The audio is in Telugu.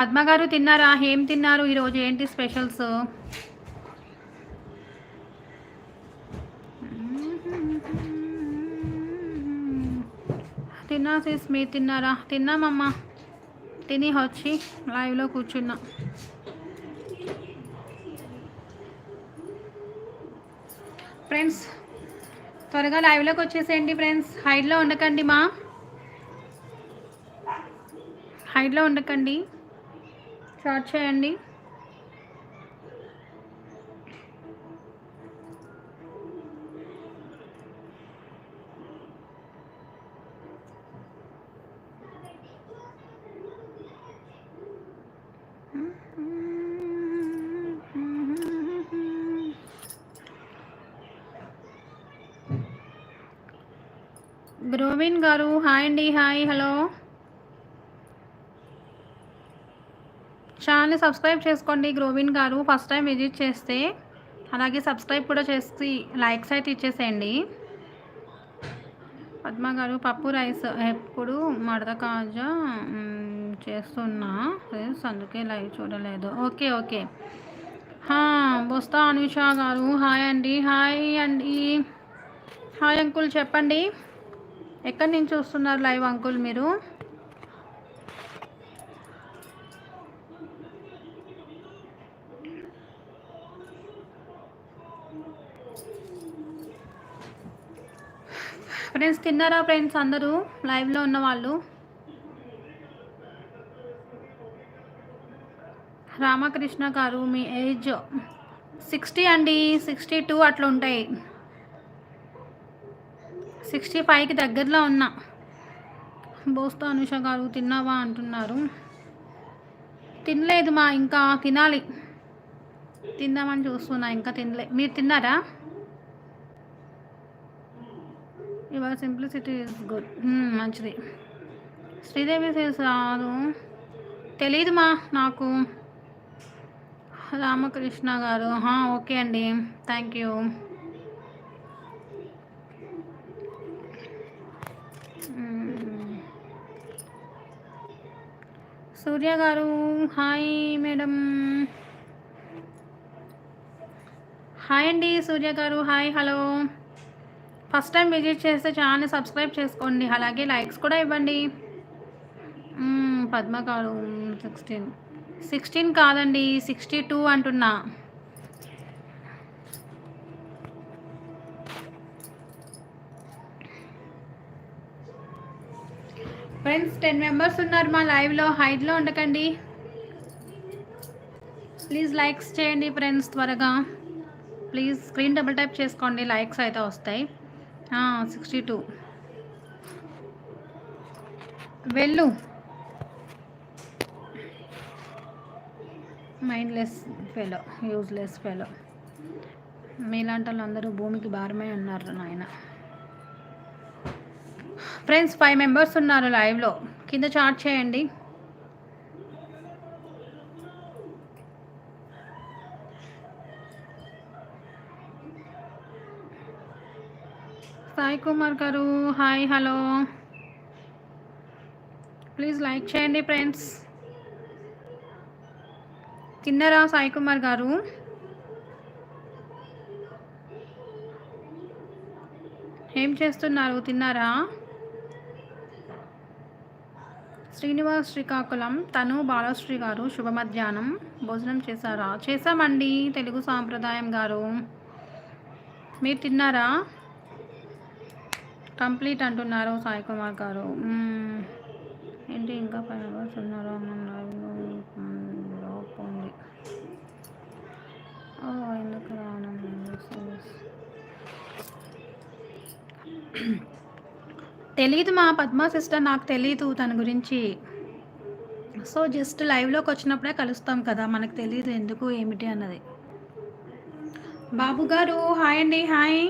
పద్మ గారు తిన్నారా? ఏం తిన్నారు ఈరోజు? ఏంటి స్పెషల్స్? తిన్నా సిస్, మీరు తిన్నారా? తిన్నామమ్మా, తిని వచ్చి లైవ్లో కూర్చున్నా. ఫ్రెండ్స్ త్వరగా లైవ్లోకి వచ్చేసేయండి ఫ్రెండ్స్. హైడ్లో ఉండకండి, హైడ్లో ఉండకండి, స్టార్ట్ చేయండి. గ్రోవిన్ గారు హాయ్ అండి. Hi, hello. ఛానల్ని సబ్స్క్రైబ్ చేసుకోండి గ్రోవిన్ గారు, ఫస్ట్ టైం విజిట్ చేస్తే. అలాగే సబ్స్క్రైబ్ కూడా చేసి లైక్స్ అయితే ఇచ్చేసేయండి. పద్మ గారు పప్పు రైస్ ఎప్పుడు మడత కాజా చేస్తున్నా ఫ్రెండ్స్, అందుకే లైవ్ చూడలేదు. Okay okay. బొస్తా అనుష గారు హాయ్ అండి. హాయ్ అండి. హాయ్ అంకుల్, చెప్పండి ఎక్కడి నుంచి చూస్తున్నారు లైవ్ అంకుల్ మీరు? ఫ్రెండ్స్ తిన్నారా ఫ్రెండ్స్ అందరూ లైవ్లో ఉన్న వాళ్ళు? రామకృష్ణ గారు మీ ఏజ్ 60 అండి, 62 అట్లా ఉంటాయి. 65కి దగ్గరలో ఉన్నా. బోస్తా అనుష గారు తిన్నావా అంటున్నారు. తినలేదు ఇంకా తినాలి, తిందామని చూస్తున్నా, ఇంకా తినలే. మీరు తిన్నారా? యువర్ సింప్లిసిటీ ఇస్ గుడ్, మంచిది. శ్రీదేవి రాదు, తెలీదు నాకు. రామకృష్ణ గారు ఓకే అండి, థ్యాంక్ యూ. సూర్య గారు హాయ్ మేడం. హాయ్ అండి సూర్య గారు, hi, hello. First time visit చేస్తే ఛానల్ని సబ్స్క్రైబ్ చేసుకోండి, అలాగే లైక్స్ కూడా ఇవ్వండి. పద్మ గారు 16 కాదండి, 62 అంటున్నా. ఫ్రెండ్స్ 10 మెంబర్స్ ఉన్నారు మా లైవ్లో, హైడ్లో ఉండకండి ప్లీజ్. లైక్స్ చేయండి ఫ్రెండ్స్ త్వరగా ప్లీజ్. స్క్రీన్ డబుల్ టైప్ చేసుకోండి, లైక్స్ అయితే వస్తాయి. 62 వెళ్ళు. Mindless fellow, useless fellow. మీలాంటి వాళ్ళు అందరూ భూమికి భారమే ఉన్నారు నాయన. ఫ్రెండ్స్ 5 మెంబర్స్ ఉన్నారు లైవ్లో, కింద చాట్ చేయండి. సాయి కుమార్ గారు హాయ్, హలో. ప్లీజ్ లైక్ చేయండి ఫ్రెండ్స్. తిన్నారా సాయి కుమార్ గారు? ఏం చేస్తున్నారు, తిన్నారా? శ్రీనివాస్ శ్రీకాకుళం తను బాలశ్రీ గారు శుభ మధ్యాహ్నం. భోజనం చేశారా? చేశామండి, తెలుగు సాంప్రదాయం గారు. మీరు తిన్నారా? కంప్లీట్ అంటున్నారు సాయి కుమార్ గారు. ఏంటి ఇంకా 5 మెంబర్స్ ఉన్నారా? ఉంది. ఎందుకు రావడం తెలీదు పద్మా సిస్టర్, నాకు తెలీదు తన గురించి. సో జస్ట్ లైవ్లోకి వచ్చినప్పుడే కలుస్తాం కదా, మనకు తెలీదు ఎందుకు ఏమిటి అన్నది. బాబు గారు హాయ్ అండి, హాయ్.